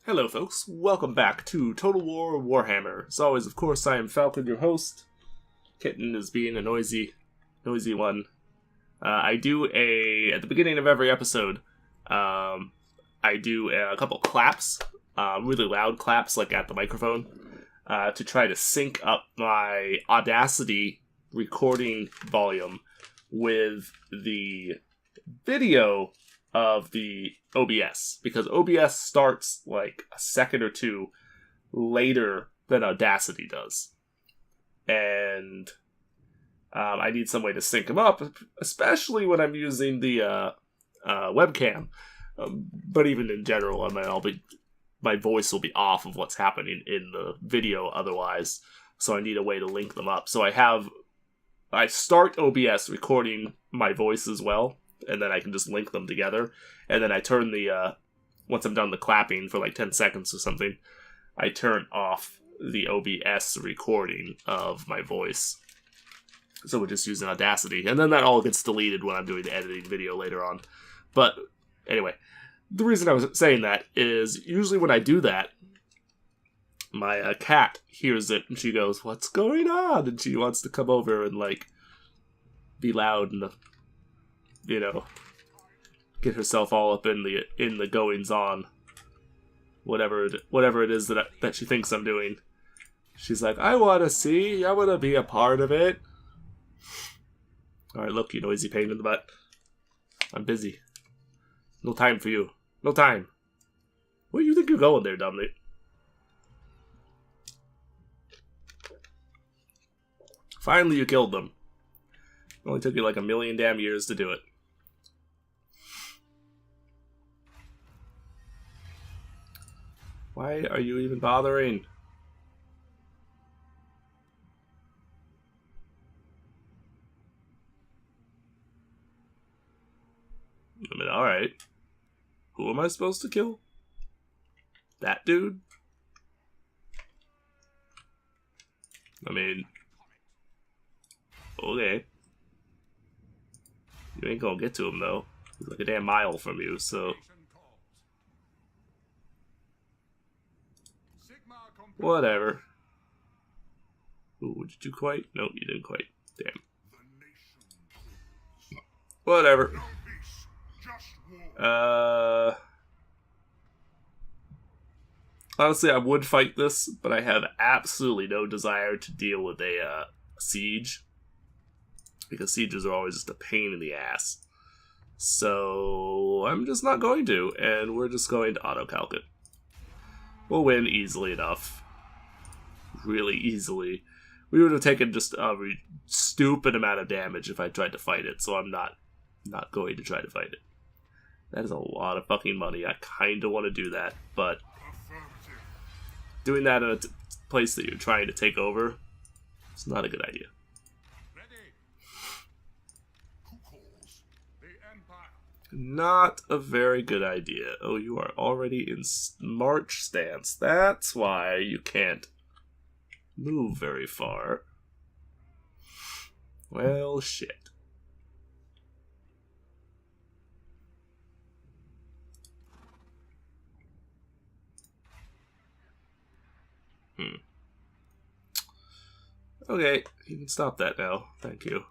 Hello, folks. Welcome back to Total War Warhammer. As always, of course, I am Falcon, your host. Kitten is being a noisy one. At the beginning of every episode, I do a couple claps, really loud claps, like at the microphone, to try to sync up my Audacity recording volume with the video of the OBS, because OBS starts like a second or two later than Audacity does. And I need some way to sync them up, especially when I'm using the webcam. But even in general, my voice will be off of what's happening in the video otherwise, so I need a way to link them up. So I start OBS recording my voice as well, and then I can just link them together. And then I turn once I'm done the clapping for like 10 seconds or something, I turn off the OBS recording of my voice. So we're just using Audacity. And then that all gets deleted when I'm doing the editing video later on. But anyway, the reason I was saying that is usually when I do that, my cat hears it and she goes, "What's going on?" And she wants to come over and like be loud and get herself all up in the goings on, whatever it is that she thinks I'm doing. She's like, "I want to be a part of it." All right, look, you noisy pain in the butt. I'm busy. No time for you. No time. Where do you think you're going there, Dominic? Finally, you killed them. It only took you like a million damn years to do it. Why are you even bothering? I mean, alright. Who am I supposed to kill? That dude? I mean, okay. You ain't gonna get to him, though. He's like a damn mile from you, so... Whatever. Ooh, would you do quite? Nope, you didn't quite. Damn. Whatever. Honestly, I would fight this, but I have absolutely no desire to deal with a siege. Because sieges are always just a pain in the ass. So, I'm just not going to, and we're just going to auto-calc it. We'll win easily enough. Really easily. We would have taken just a stupid amount of damage if I tried to fight it, so I'm not going to try to fight it. That is a lot of fucking money. I kind of want to do that, but doing that in a place that you're trying to take over, it's not a good idea. Not a very good idea. Oh, you are already in march stance. That's why you can't move very far. Well, shit. Okay, you can stop that now. Thank you.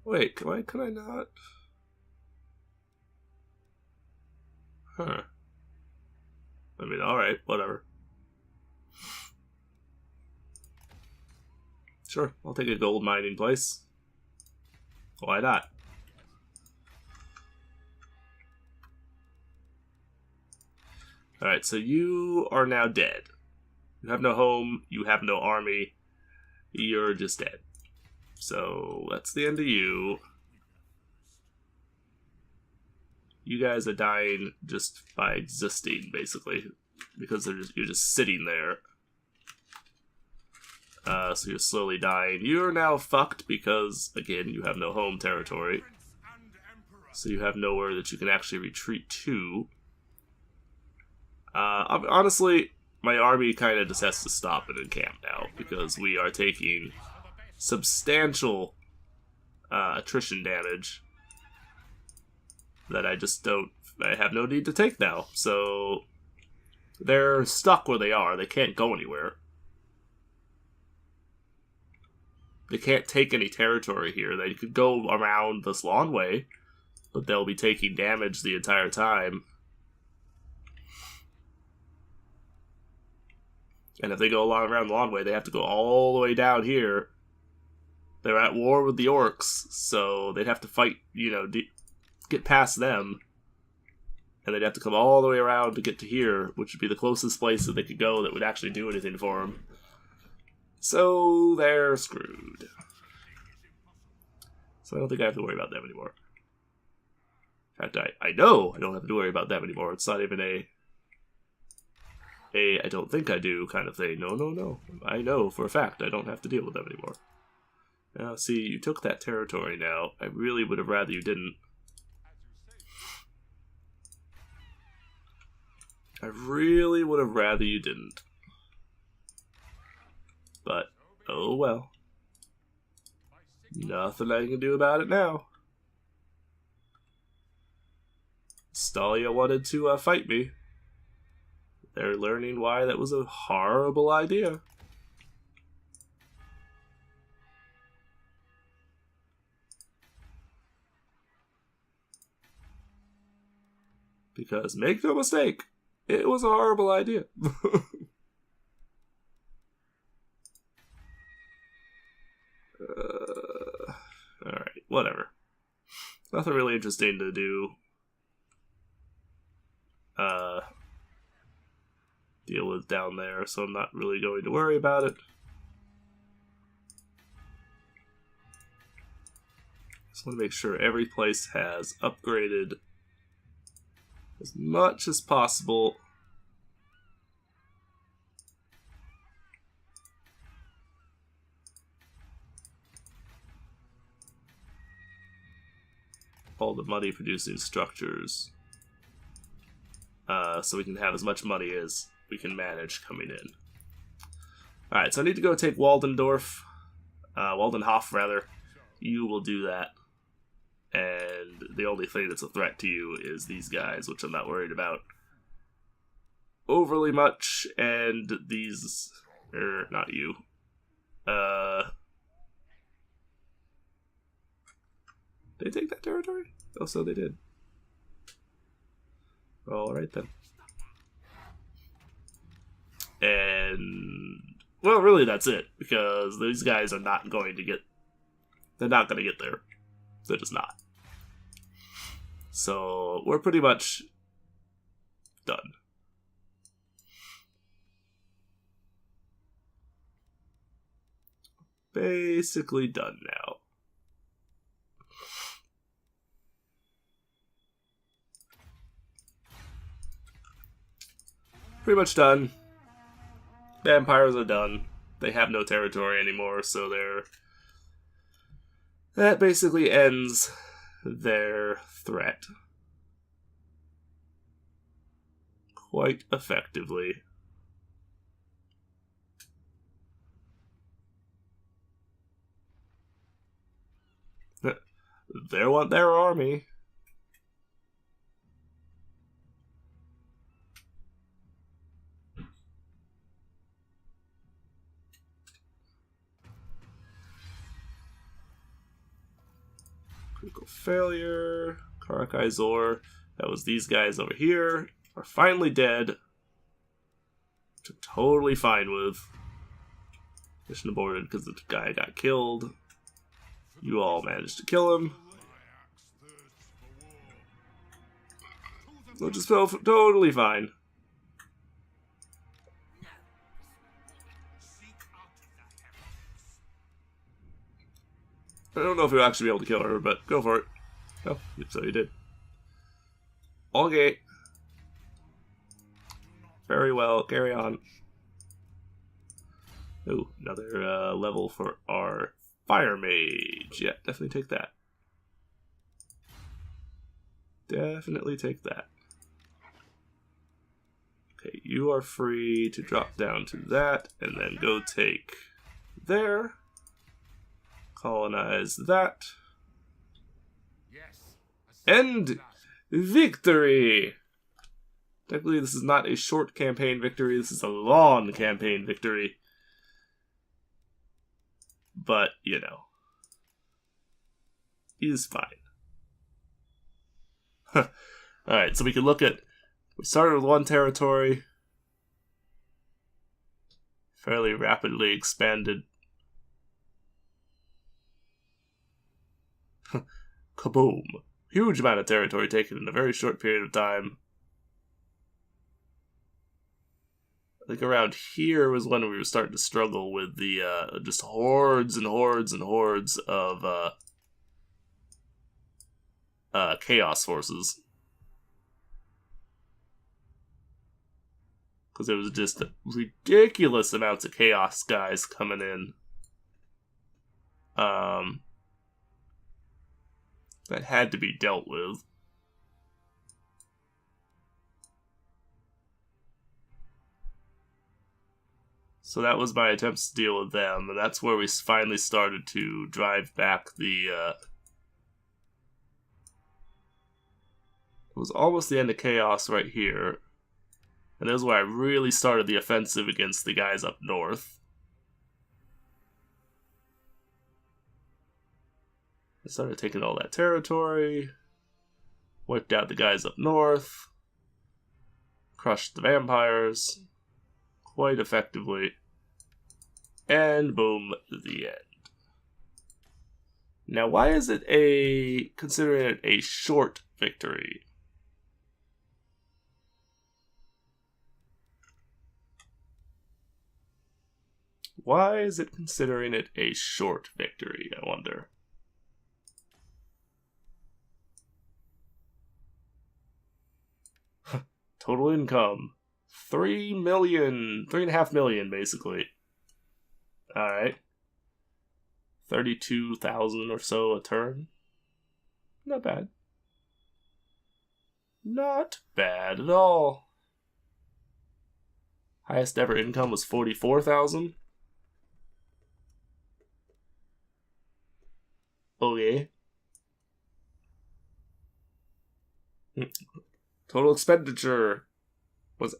Wait, why could I not? Huh. I mean, alright, whatever. Sure, I'll take a gold mining place. Why not? Alright, so you are now dead. You have no home, you have no army, you're just dead. So, that's the end of you. You guys are dying just by existing, basically. Because you're just sitting there. So you're slowly dying. You're now fucked because, again, you have no home territory. So you have nowhere that you can actually retreat to. Honestly, my army kind of just has to stop and encamp now. Because we are taking substantial attrition damage that I just don't... I have no need to take now. So they're stuck where they are. They can't go anywhere. They can't take any territory here. They could go around this long way, but they'll be taking damage the entire time. And if they go around the long way, they have to go all the way down here. They're at war with the orcs, so they'd have to fight, you know, get past them. And they'd have to come all the way around to get to here, which would be the closest place that they could go that would actually do anything for them. So they're screwed. So I don't think I have to worry about them anymore. In fact, I know I don't have to worry about them anymore. It's not even a I don't think I do kind of thing. No. I know for a fact I don't have to deal with them anymore. Now, see, you took that territory now. I really would have rather you didn't. I really would have rather you didn't. But, oh well. Nothing I can do about it now. Stalia wanted to fight me. They're learning why that was a horrible idea. Because, make no mistake, it was a horrible idea. Alright, whatever. Nothing really interesting to do. Deal with down there, so I'm not really going to worry about it. Just want to make sure every place has upgraded as much as possible. All the money producing structures. So we can have as much money as we can manage coming in. Alright, so I need to go take Waldendorf. Waldenhof, rather. You will do that. And the only thing that's a threat to you is these guys, which I'm not worried about overly much. And these... not you. Did they take that territory? Oh, so they did. Alright then. And... well, really that's it. Because these guys are not going to get... they're not going to get there. They're just not. So, we're pretty much done. Basically done now. Pretty much done. Vampires are done. They have no territory anymore, so that basically ends their threat. Quite effectively. They want their army. Critical failure. Karakai Zor. That was these guys over here. Are finally dead. Which I'm totally fine with. Mission aborted because the guy got killed. You all managed to kill him. Which is totally fine. I don't know if you'll actually be able to kill her, but go for it. Oh, so you did. Okay. Very well, carry on. Ooh, another level for our Fire Mage. Yeah, definitely take that. Definitely take that. Okay, you are free to drop down to that, and then go take there. Colonize that. And victory! Technically, this is not a short campaign victory, this is a long campaign victory. But, you know, he's fine. Alright, so we can look at, we started with one territory, fairly rapidly expanded. Kaboom. Huge amount of territory taken in a very short period of time. I think around here was when we were starting to struggle with the, just hordes and hordes and hordes of, chaos forces. Because there was just ridiculous amounts of chaos guys coming in. That had to be dealt with. So that was my attempts to deal with them, and that's where we finally started to drive back the, It was almost the end of chaos right here. And this is where I really started the offensive against the guys up north. I started taking all that territory, wiped out the guys up north, crushed the vampires quite effectively, and boom, the end. Now, why is it considering it a short victory? Why is it considering it a short victory, I wonder? Total income. 3.5 million, basically. Alright. 32,000 or so a turn. Not bad. Not bad at all. Highest ever income was 44,000. Okay. Total expenditure was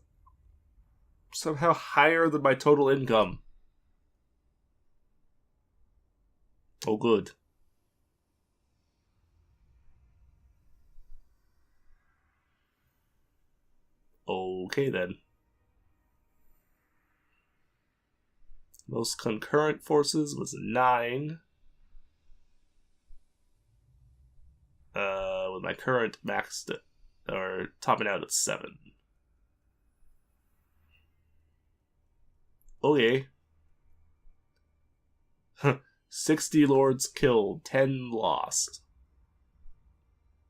somehow higher than my total income. Oh, good. Okay, then. Most concurrent forces was 9. With my current maxed, or topping out at 7. Okay. 60 lords killed, 10 lost.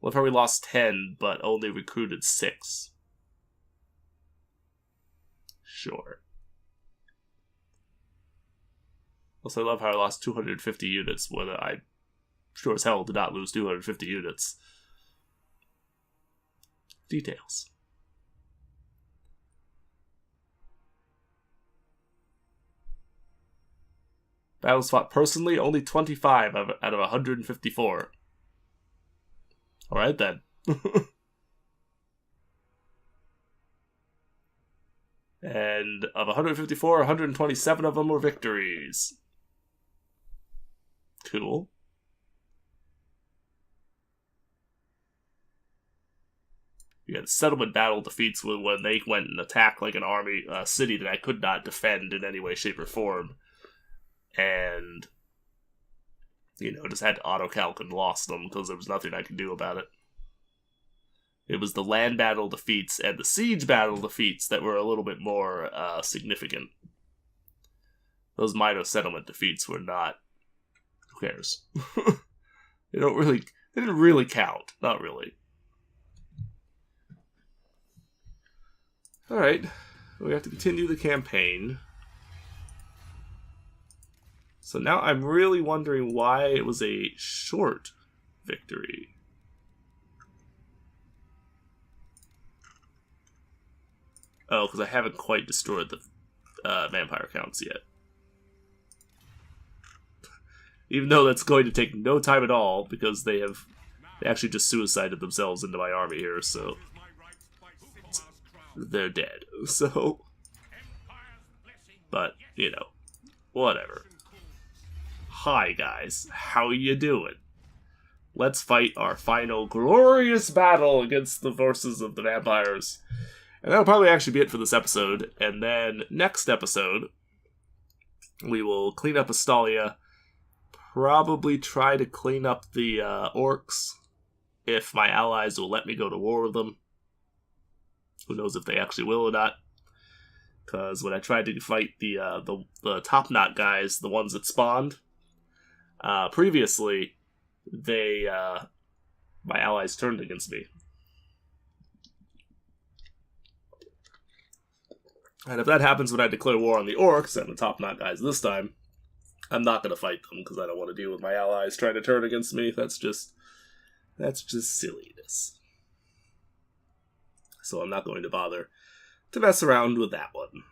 Love how we lost 10, but only recruited 6. Sure. Also, I love how I lost 250 units when I sure as hell did not lose 250 units. Details. Battles fought personally, only 25 out of 154. Alright then. And of 154, 127 of them were victories. Cool. You had settlement battle defeats when they went and attacked like an army, city that I could not defend in any way, shape, or form. And, you know, just had to auto-calc and lost them because there was nothing I could do about it. It was the land battle defeats and the siege battle defeats that were a little bit more significant. Those minor settlement defeats were not... Who cares? They didn't really count. Not really. Alright, we have to continue the campaign. So now I'm really wondering why it was a short victory. Oh, because I haven't quite destroyed the vampire counts yet. Even though that's going to take no time at all, because they have They actually just suicided themselves into my army here, so they're dead. So, but, you know, whatever. Hi, guys. How you doing? Let's fight our final glorious battle against the forces of the vampires. And that'll probably actually be it for this episode. And then next episode, we will clean up Astalia. Probably try to clean up the orcs, if my allies will let me go to war with them. Who knows if they actually will or not. Because when I tried to fight the top knot guys, the ones that spawned, previously, they my allies turned against me. And if that happens when I declare war on the orcs and the top knot guys this time, I'm not going to fight them because I don't want to deal with my allies trying to turn against me. That's just silliness. So I'm not going to bother to mess around with that one.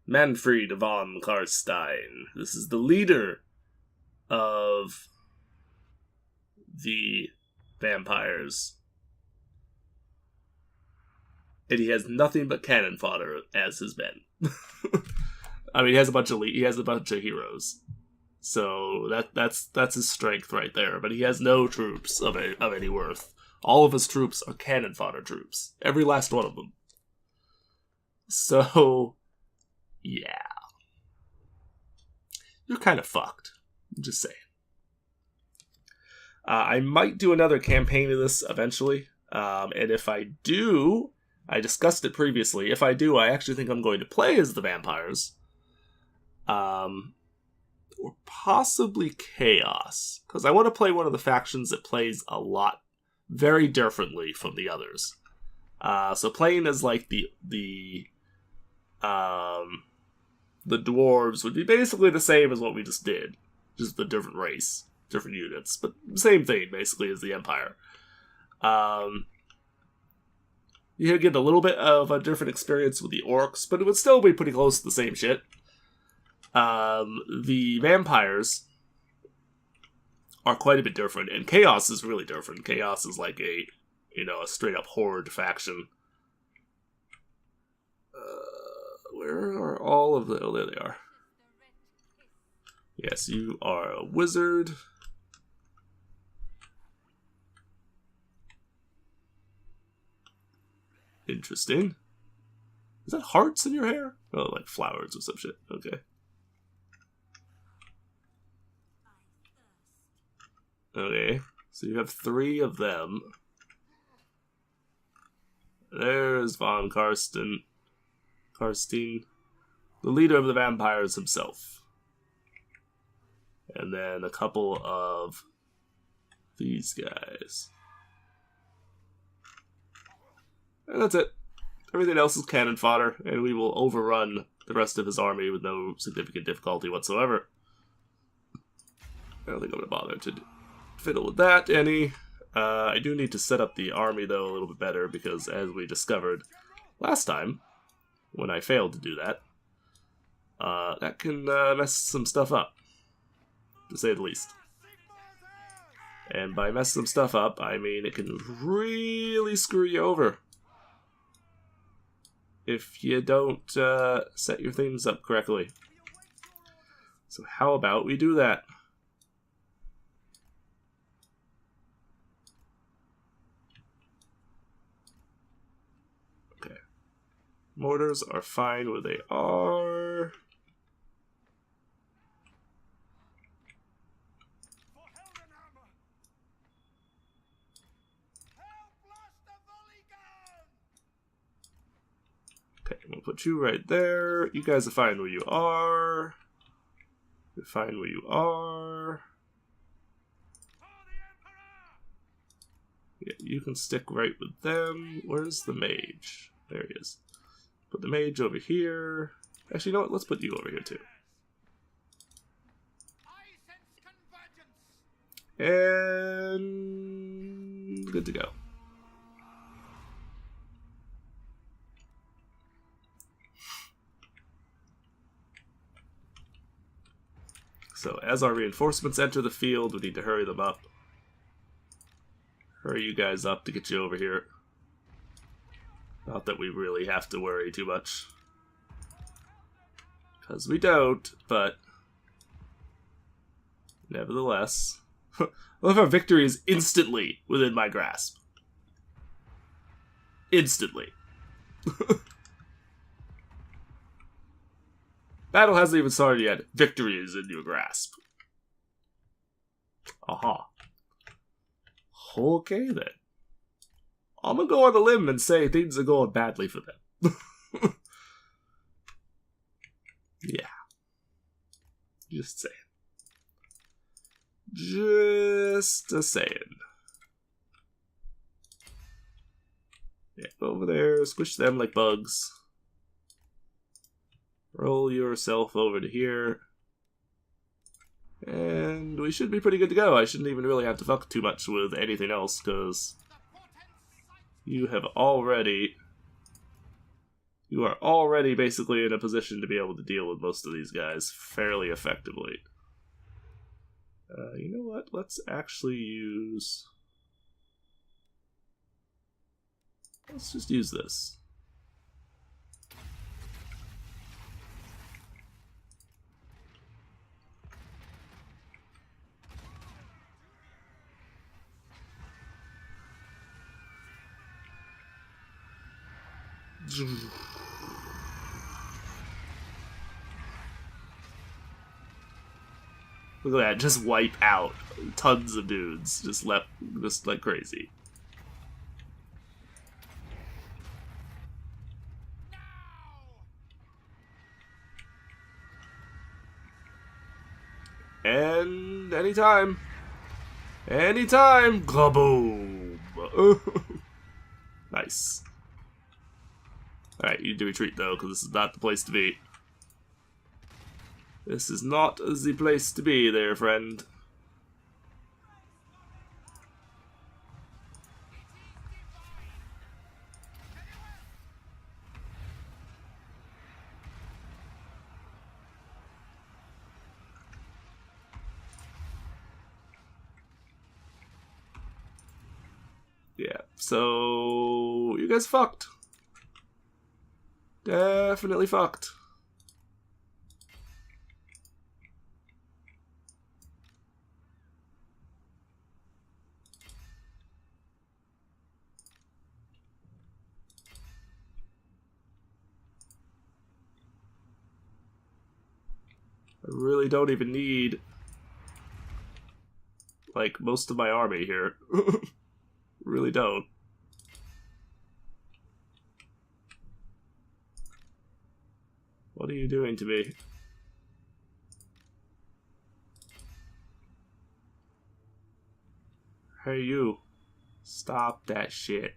Manfred von Karstein. This is the leader of the vampires. And he has nothing but cannon fodder as his men. I mean, he has a bunch of heroes. So that's his strength right there. But he has no troops of any worth. All of his troops are cannon fodder troops. Every last one of them. So, yeah. You're kind of fucked. I'm just saying. I might do another campaign of this eventually. And if I do, I discussed it previously. If I do, I actually think I'm going to play as the vampires. Or possibly Chaos. Because I want to play one of the factions that plays a lot very differently from the others. So playing as like the dwarves would be basically the same as what we just did. Just the different race, different units, but same thing basically as the Empire. You get a little bit of a different experience with the orcs, but it would still be pretty close to the same shit. The vampires are quite a bit different, and Chaos is really different. Chaos is like a straight up horde faction. Where are all of the... Oh, there they are. Yes, you are a wizard. Interesting. Is that hearts in your hair? Oh, like flowers or some shit. Okay. Okay, so you have 3 of them. There's von Karstein, the leader of the vampires himself. And then a couple of these guys. And that's it. Everything else is cannon fodder, and we will overrun the rest of his army with no significant difficulty whatsoever. I don't think I'm going to bother to fiddle with that any. I do need to set up the army, though, a little bit better, because as we discovered last time, when I failed to do that, that can mess some stuff up, to say the least. And by mess some stuff up, I mean it can really screw you over if you don't set your things up correctly. So how about we do that? Okay. Mortars are fine where they are. Okay, we'll put you right there. You guys are fine where you are. You're fine where you are. Yeah, you can stick right with them. Where's the mage? There he is. Put the mage over here. Actually, you know what? Let's put you over here, too. And good to go. So as our reinforcements enter the field, we need to hurry them up. Hurry you guys up to get you over here. Not that we really have to worry too much. Because we don't, but... nevertheless. I love how victory is instantly within my grasp. Instantly. Battle hasn't even started yet. Victory is in your grasp. Aha. Okay then. I'm gonna go on a limb and say things are going badly for them. Yeah. Just saying. Just a saying. Yeah, over there, squish them like bugs. Roll yourself over to here. And we should be pretty good to go. I shouldn't even really have to fuck too much with anything else, because you have already... you are already basically in a position to be able to deal with most of these guys fairly effectively. You know what? Let's actually use... let's just use this. Look at that, just wipe out tons of dudes, just like crazy. And anytime, kaboom! Nice. Alright, you need to retreat though, because this is not the place to be. This is not the place to be there, friend. Yeah, so you guys fucked. Definitely fucked. I really don't even need, like, most of my army here. Really don't. What are you doing to me? Hey you. Stop that shit.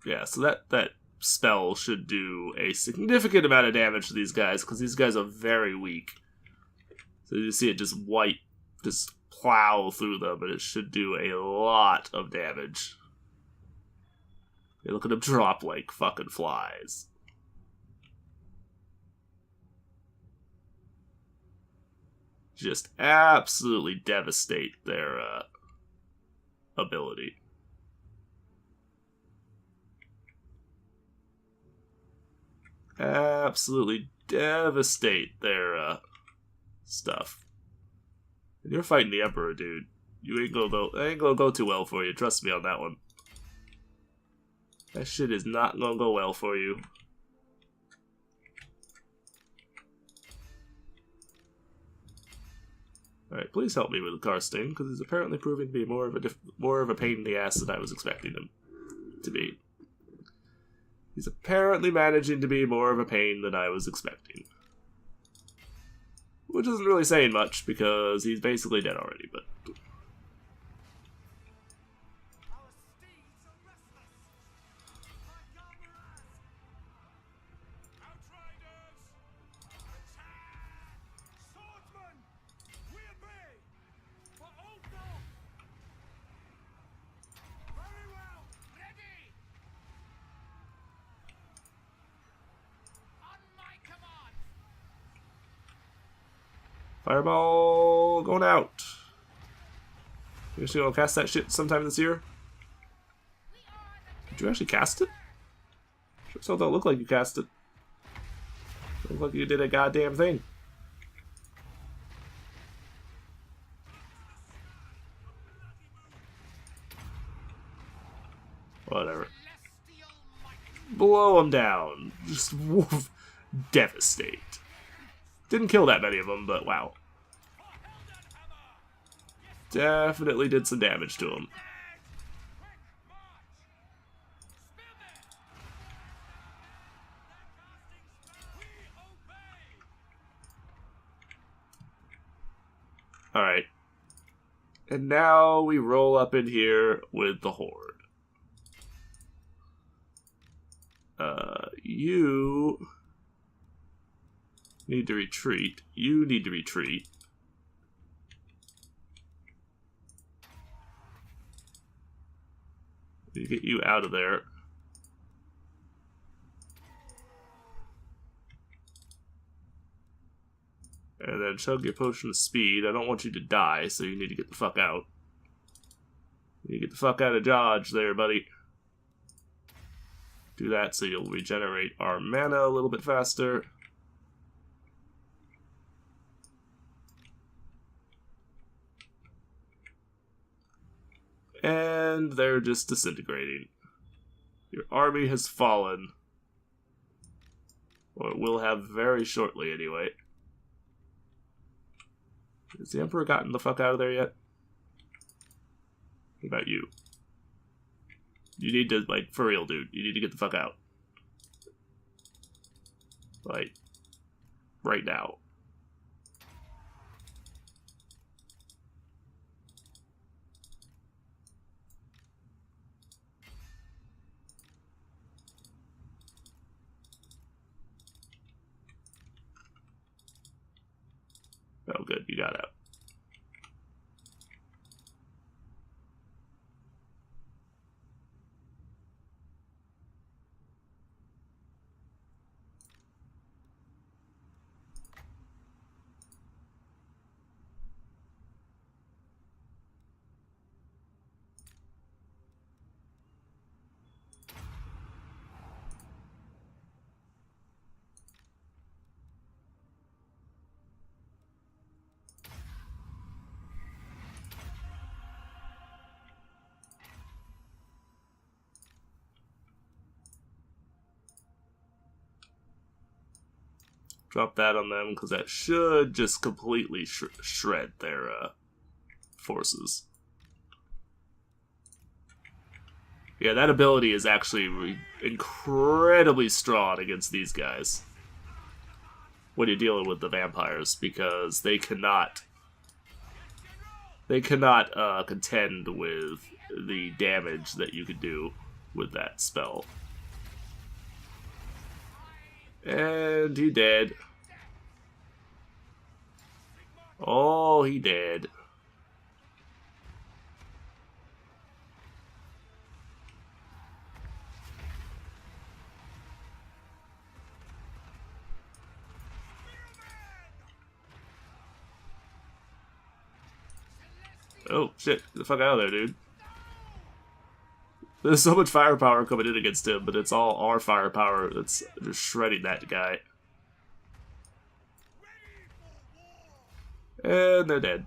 Yeah, so that spell should do a significant amount of damage to these guys, because these guys are very weak. So you see it just plow through them, and it should do a lot of damage. Yeah, look at them drop like fucking flies. Just absolutely devastate their ability. Absolutely devastate their stuff. And you're fighting the Emperor, dude. You ain't gonna go too well for you. Trust me on that one. That shit is not gonna go well for you. Alright, please help me with Karstein, because he's apparently proving to be more of a pain in the ass than I was expecting him to be. He's apparently managing to be more of a pain than I was expecting. Which isn't really saying much, because he's basically dead already, but... Fireball going out. You actually gonna cast that shit sometime this year? Did you actually cast it? Sure still don't look like you cast it. Look like you did a goddamn thing. Whatever. Blow them down. Just woof. Devastate. Didn't kill that many of them, but wow. Definitely did some damage to him. Alright. And now we roll up in here with the Horde. You need to retreat. You need to retreat. You get you out of there. And then chug your potion of speed. I don't want you to die, so you need to get the fuck out. You need to get the fuck out of Dodge there, buddy. Do that so you'll regenerate our mana a little bit faster. And they're just disintegrating. Your army has fallen. Or it will have very shortly, anyway. Has the Emperor gotten the fuck out of there yet? What about you? You need to, like, for real, dude. You need to get the fuck out. Like, right now. Oh, good. You got out. Drop that on them, because that should just completely shred their forces. Yeah, that ability is actually incredibly strong against these guys when you're dealing with the vampires, because they cannot contend with the damage that you could do with that spell. And he dead. Oh, he dead. Oh, shit. Get the fuck out of there, dude. There's so much firepower coming in against him, but it's all our firepower that's just shredding that guy. And they're dead.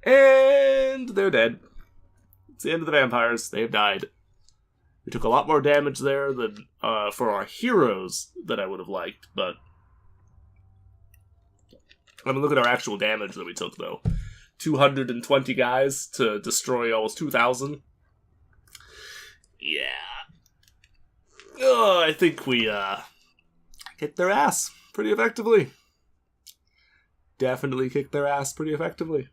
And they're dead. It's the end of the vampires. They have died. We took a lot more damage there than for our heroes that I would have liked, but I mean, look at our actual damage that we took, though. 220 guys to destroy almost 2,000. Yeah. Oh, I think we kicked their ass pretty effectively. Definitely kicked their ass pretty effectively.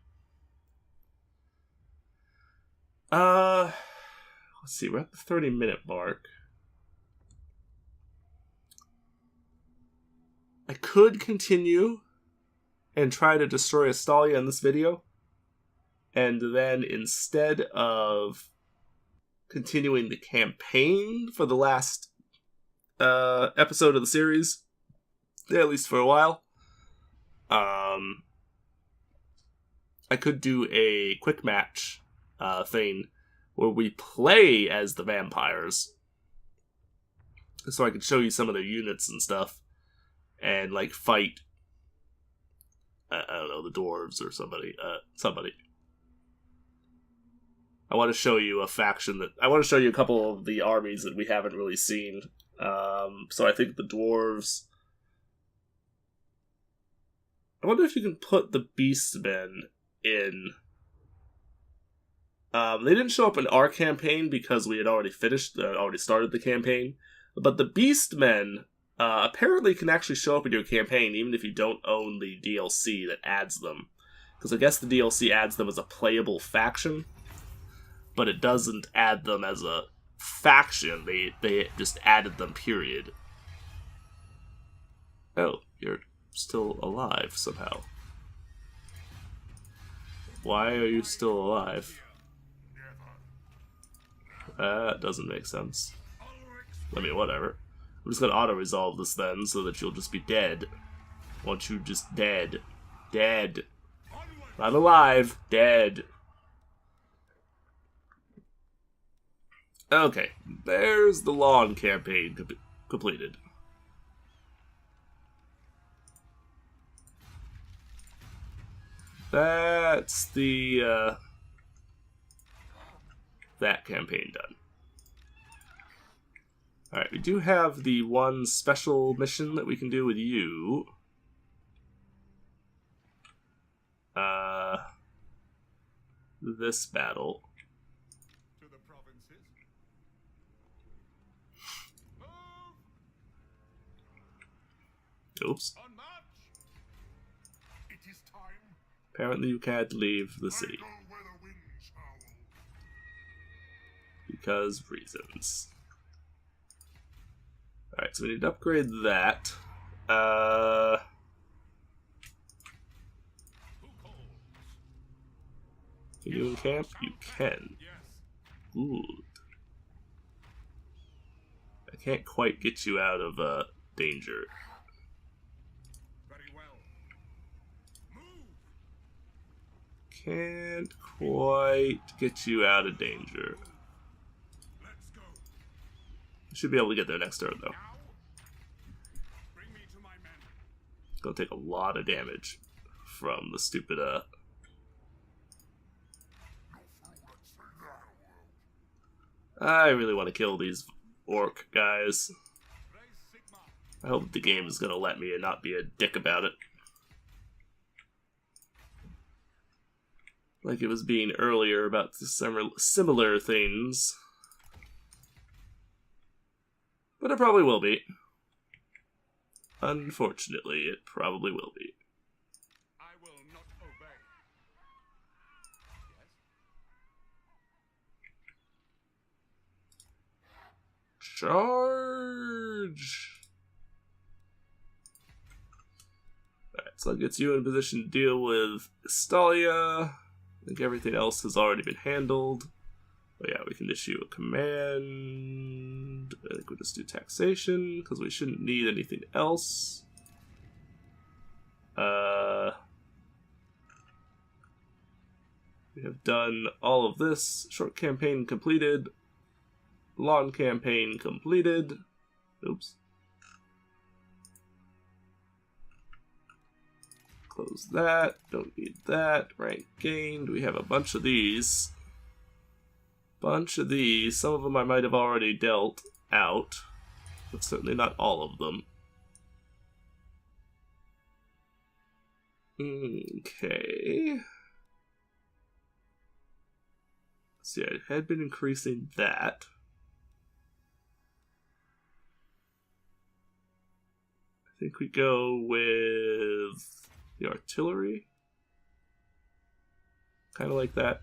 Let's see, we're at the 30-minute mark. I could continue and try to destroy Astalia in this video, and then instead of continuing the campaign for the last episode of the series, at least for a while, I could do a quick match thing where we play as the vampires, so I could show you some of their units and stuff, and like fight, I don't know, the dwarves or somebody. I want to show you a faction I want to show you a couple of the armies that we haven't really seen. So I think the dwarves. I wonder if you can put the beastmen in. They didn't show up in our campaign because we had already started the campaign. But the beastmen apparently can actually show up in your campaign even if you don't own the DLC that adds them. Because I guess the DLC adds them as a playable faction, but it doesn't add them as a faction. They just added them, period. Oh, you're still alive somehow. Why are you still alive? That doesn't make sense. I mean, whatever. I'm just gonna auto-resolve this then, so that you'll just be dead. Want you just dead. Dead. Not alive. Dead. Okay, there's the lawn campaign completed. That's the, that campaign done. Alright, we do have the one special mission that we can do with you. This battle. To the provinces. Oops. On march. It is time. Apparently you can't leave the city. I go where the winds howl. Because reasons. Alright, so we need to upgrade that. Can you encamp? You can. Ooh. I can't quite get you out of danger. Very well. Move. Can't quite get you out of danger. Let's go. Should be able to get there next turn though. Now. Bring me to my men. It's gonna take a lot of damage from the stupid I really want to kill these orc guys. I hope the game is going to let me and not be a dick about it. Like it was being earlier about similar things. But it probably will be. Unfortunately, it probably will be. I will not obey. Charge! Alright, so that gets you in a position to deal with Astalia. I think everything else has already been handled. Oh yeah, we can issue a command. I think we'll just do taxation, because we shouldn't need anything else. We have done all of this. Short campaign completed. Long campaign completed. Oops. Close that. Don't need that. Rank gained. We have a bunch of these. Some of them I might have already dealt out, but certainly not all of them. Okay. See, I had been increasing that. I think we go with the artillery. Kind of like that.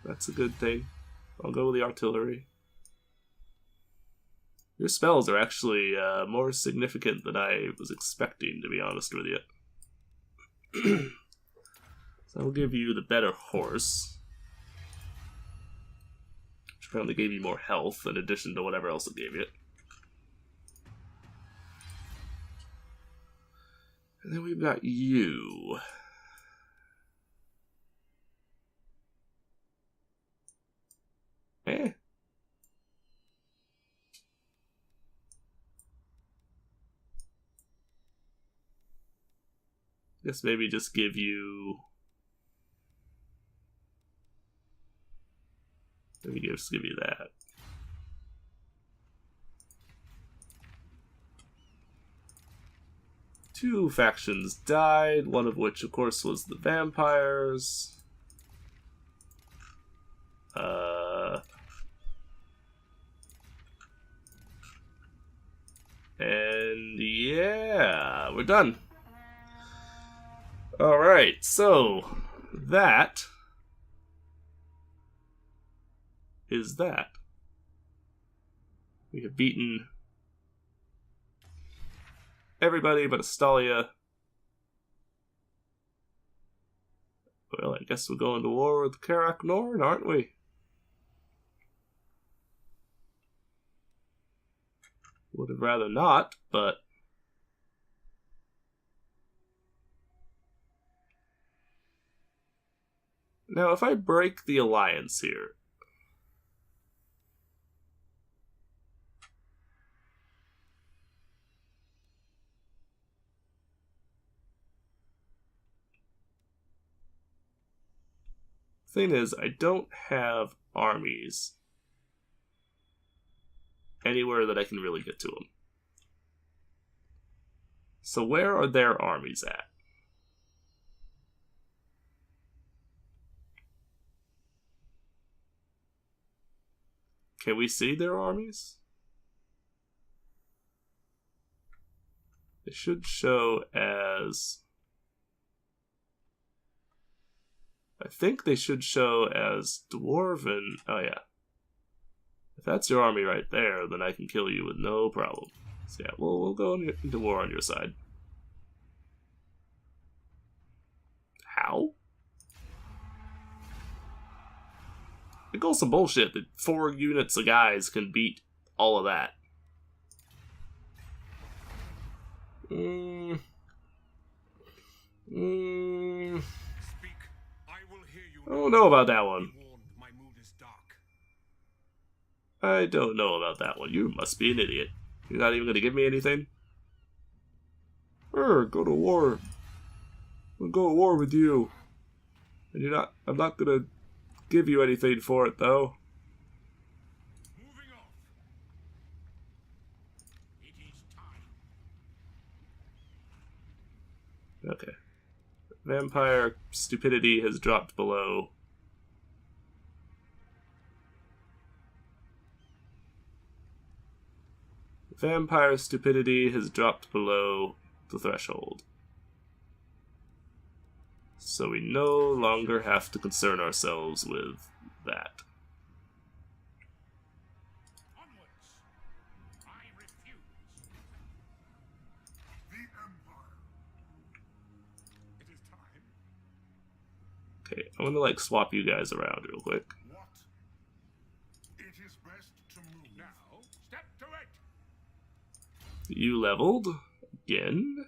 That's a good thing. I'll go with the artillery. Your spells are actually more significant than I was expecting, to be honest with you. So I'll give you the better horse. Which apparently gave you more health in addition to whatever else it gave you. And then we've got you. Eh. Guess maybe just give you... Maybe just give you that. Two factions died, one of which, of course, was the vampires. And yeah, we're done. Alright, so that is that. We have beaten everybody but Astalia. Well, I guess we're going to war with Karak Norn, aren't we? Would have rather not, but... Now, if I break the alliance here... Thing is, I don't have armies anywhere that I can really get to them. So where are their armies at? Can we see their armies? They should show as... I think they should show as Dwarven... Oh yeah. If that's your army right there, then I can kill you with no problem. So yeah, we'll go into war on your side. How? It goes some bullshit that 4 units of guys can beat all of that. Speak. I will hear you. I don't know about that one. My mood is dark. I don't know about that one. You must be an idiot. You're not even going to give me anything? Go to war. We'll go to war with you. And I'm not going to give you anything for it, though. Moving off. It is time. Okay. Vampire stupidity has dropped below. Vampire stupidity has dropped below the threshold. So we no longer have to concern ourselves with that. Onwards. I refuse. The Empire. It is time. Okay, I'm gonna like swap you guys around real quick. What? It is best to move. Now, step to it. You leveled again.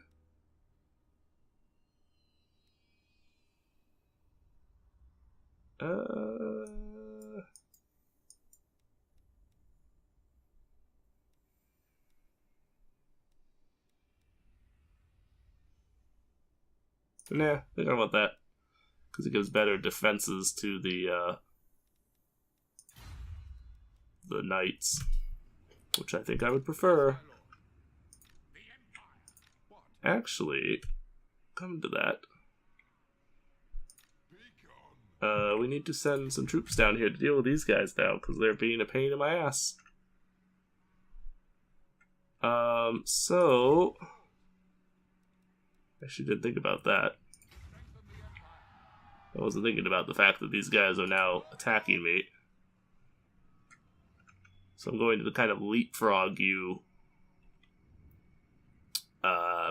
Nah, I think I want that. Because it gives better defenses to the knights. Which I think I would prefer. The Empire. What? Actually, come to that. We need to send some troops down here to deal with these guys now, because they're being a pain in my ass. So... I actually didn't think about that. I wasn't thinking about the fact that these guys are now attacking me. So I'm going to kind of leapfrog you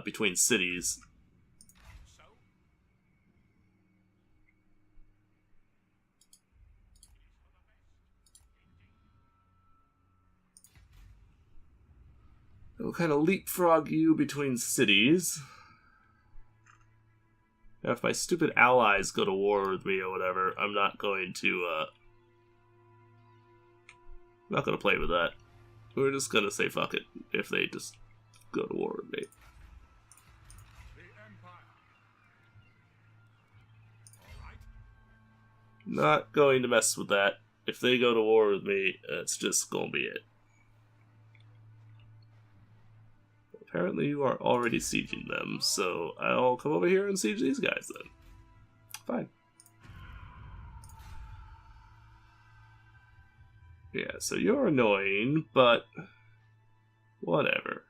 between cities. I'll kind of leapfrog you between cities. Now, if my stupid allies go to war with me or whatever, I'm not going to play with that. We're just gonna say fuck it if they just go to war with me. Not going to mess with that. If they go to war with me, it's just gonna be it. Apparently you are already sieging them, so I'll come over here and siege these guys then. Fine. Yeah, so you're annoying, but whatever.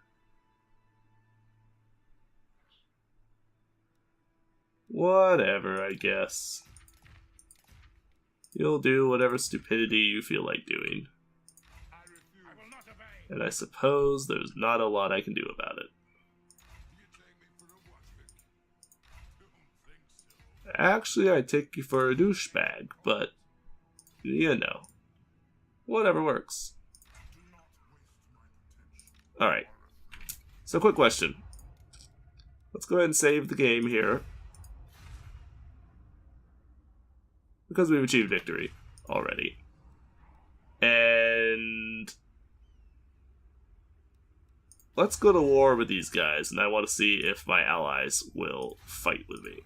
Whatever, I guess. You'll do whatever stupidity you feel like doing. And I suppose there's not a lot I can do about it. Actually, I take you for a douchebag, but you know. Whatever works. Alright. So, quick question. Let's go ahead and save the game here. Because we've achieved victory already. And let's go to war with these guys, and I want to see if my allies will fight with me.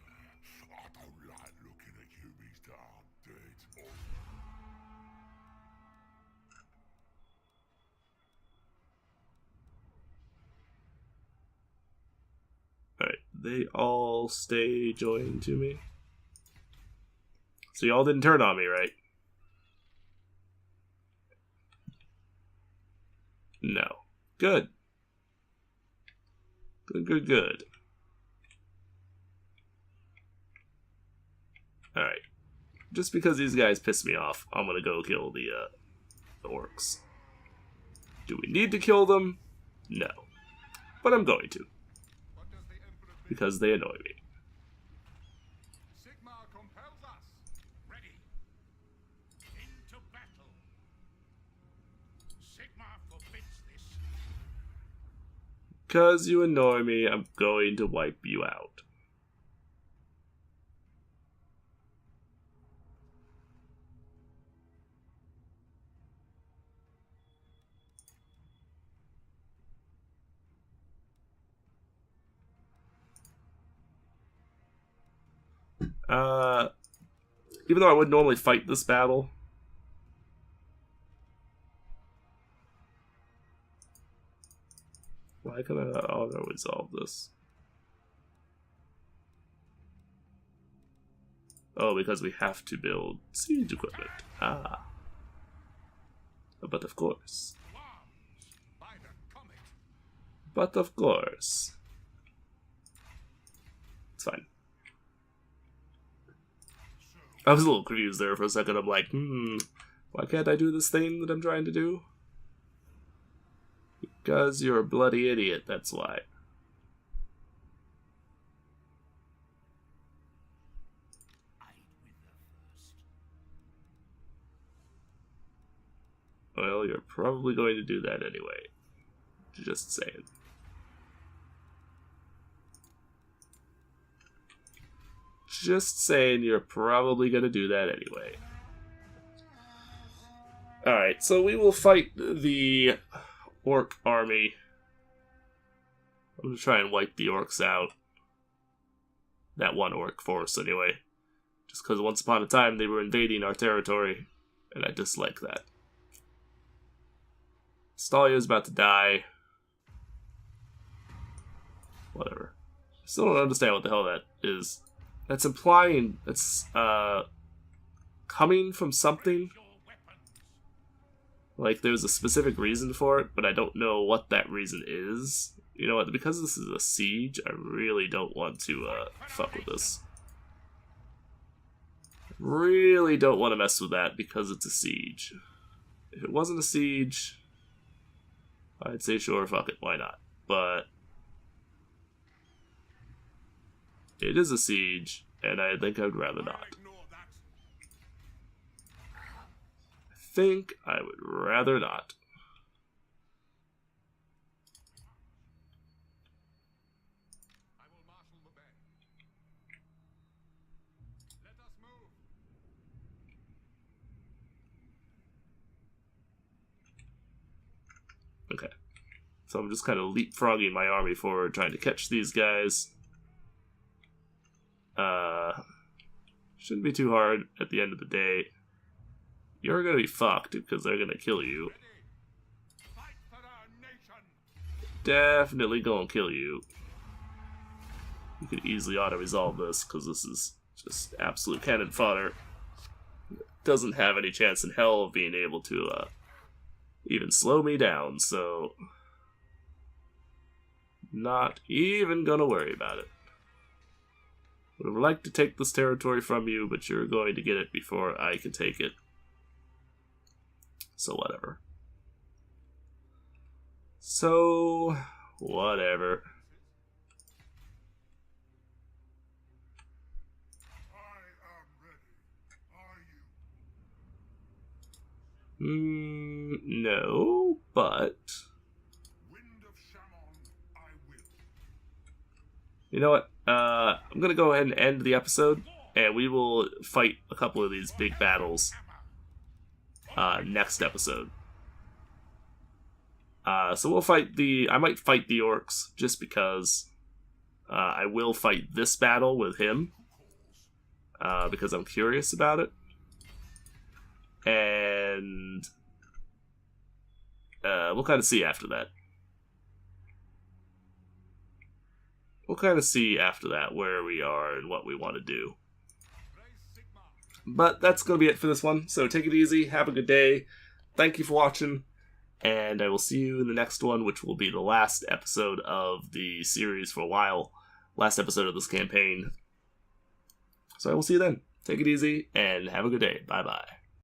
Alright, they all stay joined to me. So y'all didn't turn on me, right? No. Good. Good. Alright. Just because these guys piss me off, I'm gonna go kill the orcs. Do we need to kill them? No. But I'm going to. Because they annoy me. Because you annoy me, I'm going to wipe you out. Even though I would normally fight this battle, why can I auto-resolve this? Oh, because we have to build siege equipment. Ah. But of course. But of course. It's fine. I was a little confused there for a second. I'm like, why can't I do this thing that I'm trying to do? Because you're a bloody idiot, that's why. Well, you're probably going to do that anyway. Just saying. Just saying, you're probably going to do that anyway. Alright, so we will fight the orc army. I'm going to try and wipe the orcs out. That one orc force, anyway. Just because once upon a time they were invading our territory, and I dislike that. Stalia's about to die. Whatever. I still don't understand what the hell that is. That's implying... That's, coming from something. Like, there's a specific reason for it, but I don't know what that reason is. You know what, because this is a siege, I really don't want to fuck with this. Really don't want to mess with that because it's a siege. If it wasn't a siege, I'd say sure, fuck it, why not? But it is a siege, and I think I'd rather not. I think I would rather not. Okay. So I'm just kind of leapfrogging my army forward, trying to catch these guys. Shouldn't be too hard at the end of the day. You're gonna be fucked because they're gonna kill you. Definitely gonna kill you. You could easily auto-resolve this because this is just absolute cannon fodder. Doesn't have any chance in hell of being able to even slow me down, so not even gonna worry about it. Would have liked to take this territory from you, but you're going to get it before I can take it. So whatever. So whatever. No, but you know what? I'm gonna go ahead and end the episode, and we will fight a couple of these big battles next episode. So we'll fight I might fight the orcs just because I will fight this battle with him because I'm curious about it. And we'll kind of see after that. We'll kind of see after that where we are and what we want to do. But that's going to be it for this one. So take it easy. Have a good day. Thank you for watching. And I will see you in the next one, which will be the last episode of the series for a while. Last episode of this campaign. So I will see you then. Take it easy and have a good day. Bye-bye.